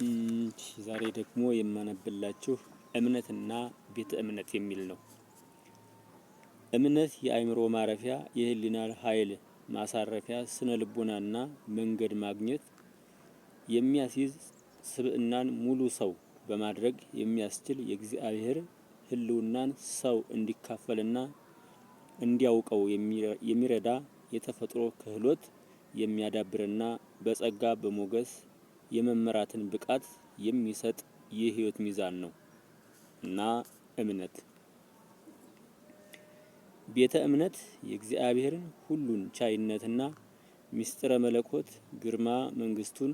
ዛሬ ደግሞ የማነብላችሁ እምነትና ቤተ እምነት የሚል ነው። እምነት የአእምሮ ማረፊያ፣ የህሊና ኃይል ማሳረፊያ፣ ስነ ልቦናና መንገድ ማግኘት የሚያስይዝ ስብዕናን ሙሉ ሰው በማድረግ የሚያስችል የእግዚአብሔር ህልውናን ሰው እንዲካፈልና እንዲያውቀው የሚረዳ የተፈጥሮ ክህሎት የሚያዳብርና በጸጋ በሞገስ የመመራትን ብቃት የሚሰጥ የህይወት ሚዛን ነው እና እምነት ቤተ እምነት የእግዚአብሔርን ሁሉን ቻይነትና ምስጢረ መለኮት ግርማ መንግስቱን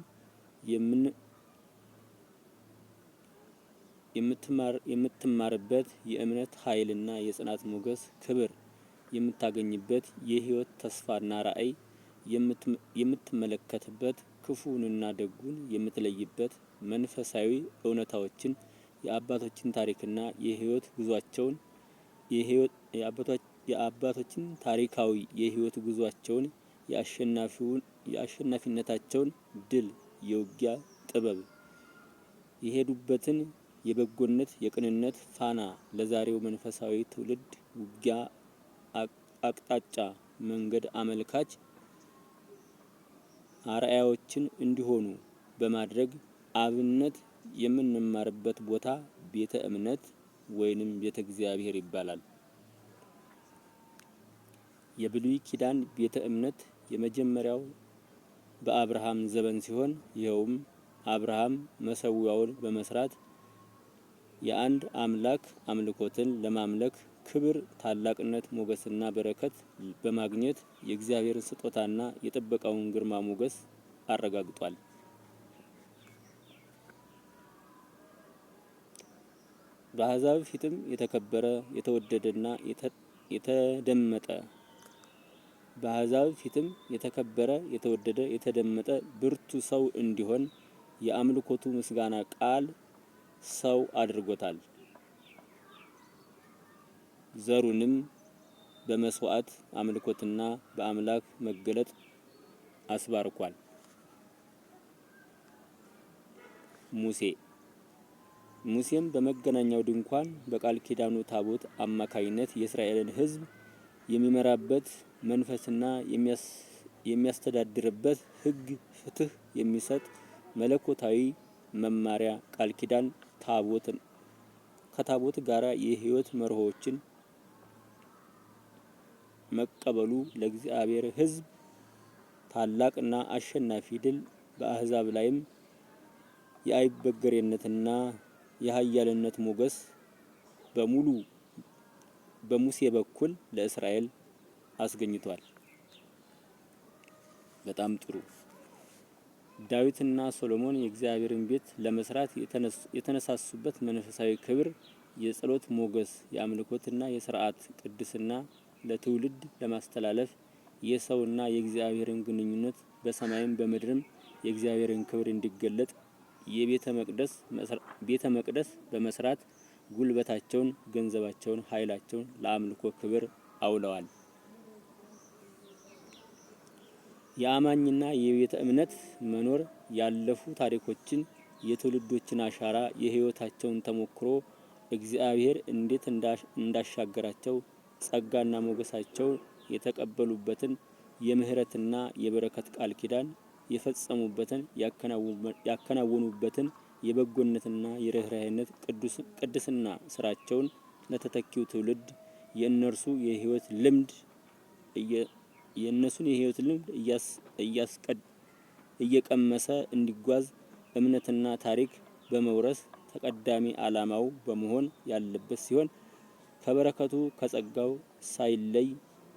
የምትማርበት የእምነት ኃይልና የጽናት ሞገስ ክብር የምታገኝበት የህይወት ተስፋና ራዕይ የምትመለከትበት ክፉንና ደጉን የምትለይበት መንፈሳዊ እውነታዎችን የአባቶችን ታሪክና የህይወት ጉዟቸውን የአባቶችን ታሪካዊ የህይወት ጉዟቸውን የአሸናፊነታቸውን ድል የውጊያ ጥበብ የሄዱበትን የበጎነት የቅንነት ፋና ለዛሬው መንፈሳዊ ትውልድ ውጊያ አቅጣጫ መንገድ አመልካች አርአያዎችን እንዲሆኑ በማድረግ አብነት የምንማርበት ቦታ ቤተ እምነት ወይንም ቤተ እግዚአብሔር ይባላል። የብሉይ ኪዳን ቤተ እምነት የመጀመሪያው በአብርሃም ዘመን ሲሆን ይኸውም አብርሃም መሰዊያውን በመስራት የአንድ አምላክ አምልኮትን ለማምለክ ክብር፣ ታላቅነት፣ ሞገስና በረከት በማግኘት የእግዚአብሔርን ስጦታና የጥበቃውን ግርማ ሞገስ አረጋግጧል። በአሕዛብ ፊትም የተከበረ የተወደደና የተደመጠ ብርቱ ሰው እንዲሆን የአምልኮቱ ምስጋና ቃል ሰው አድርጎታል። ዘሩንም በመስዋዕት አምልኮትና በአምላክ መገለጥ አስባርኳል። ሙሴም በመገናኛው ድንኳን በቃል ኪዳኑ ታቦት አማካይነት የእስራኤልን ሕዝብ የሚመራበት መንፈስና የሚያስተዳድርበት ሕግ ፍትህ የሚሰጥ መለኮታዊ መማሪያ ቃል ኪዳን ከታቦት ጋራ የህይወት መርሆችን መቀበሉ ለእግዚአብሔር ሕዝብ ታላቅና አሸናፊ ድል በአሕዛብ ላይም የአይበገሬነትና የኃያልነት ሞገስ በሙሉ በሙሴ በኩል ለእስራኤል አስገኝቷል። በጣም ጥሩ። ዳዊትና ሶሎሞን የእግዚአብሔርን ቤት ለመስራት የተነሳሱበት መንፈሳዊ ክብር፣ የጸሎት ሞገስ፣ የአምልኮትና የሥርዓት ቅድስና ለትውልድ ለማስተላለፍ የሰውና የእግዚአብሔርን ግንኙነት በሰማይም በምድርም የእግዚአብሔርን ክብር እንዲገለጥ ቤተ መቅደስ በመስራት ጉልበታቸውን፣ ገንዘባቸውን፣ ኃይላቸውን ለአምልኮ ክብር አውለዋል። የአማኝና የቤተ እምነት መኖር ያለፉ ታሪኮችን፣ የትውልዶችን አሻራ፣ የህይወታቸውን ተሞክሮ እግዚአብሔር እንዴት እንዳሻገራቸው ጸጋና ሞገሳቸው የተቀበሉበትን የምህረትና የበረከት ቃል ኪዳን የፈጸሙበትን ያከናወኑበትን የበጎነትና የርህራሄነት ቅድስና ስራቸውን ለተተኪው ትውልድ የእነሱን የህይወት ልምድ እየቀመሰ እንዲጓዝ እምነትና ታሪክ በመውረስ ተቀዳሚ ዓላማው በመሆን ያለበት ሲሆን ከበረከቱ ከጸጋው ሳይለይ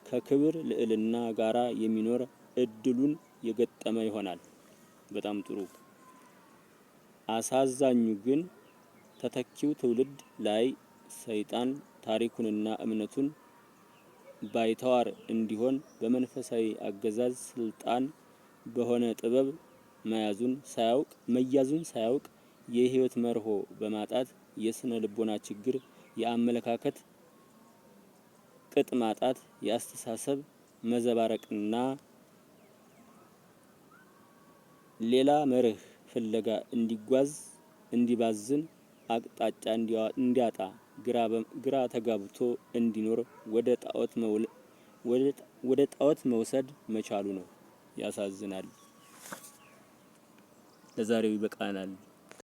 ከክብር ልዕልና ጋራ የሚኖር እድሉን የገጠመ ይሆናል። በጣም ጥሩ። አሳዛኙ ግን ተተኪው ትውልድ ላይ ሰይጣን ታሪኩንና እምነቱን ባይተዋር እንዲሆን በመንፈሳዊ አገዛዝ ስልጣን በሆነ ጥበብ መያዙን ሳያውቅ የህይወት መርሆ በማጣት የስነ ልቦና ችግር፣ የአመለካከት ቅጥ ማጣት፣ የአስተሳሰብ መዘባረቅና ሌላ መርህ ፍለጋ እንዲጓዝ እንዲባዝን አቅጣጫ እንዲያጣ ግራ ተጋብቶ እንዲኖር ወደ ጣዖት መውሰድ መቻሉ ነው። ያሳዝናል። ለዛሬው ይበቃናል።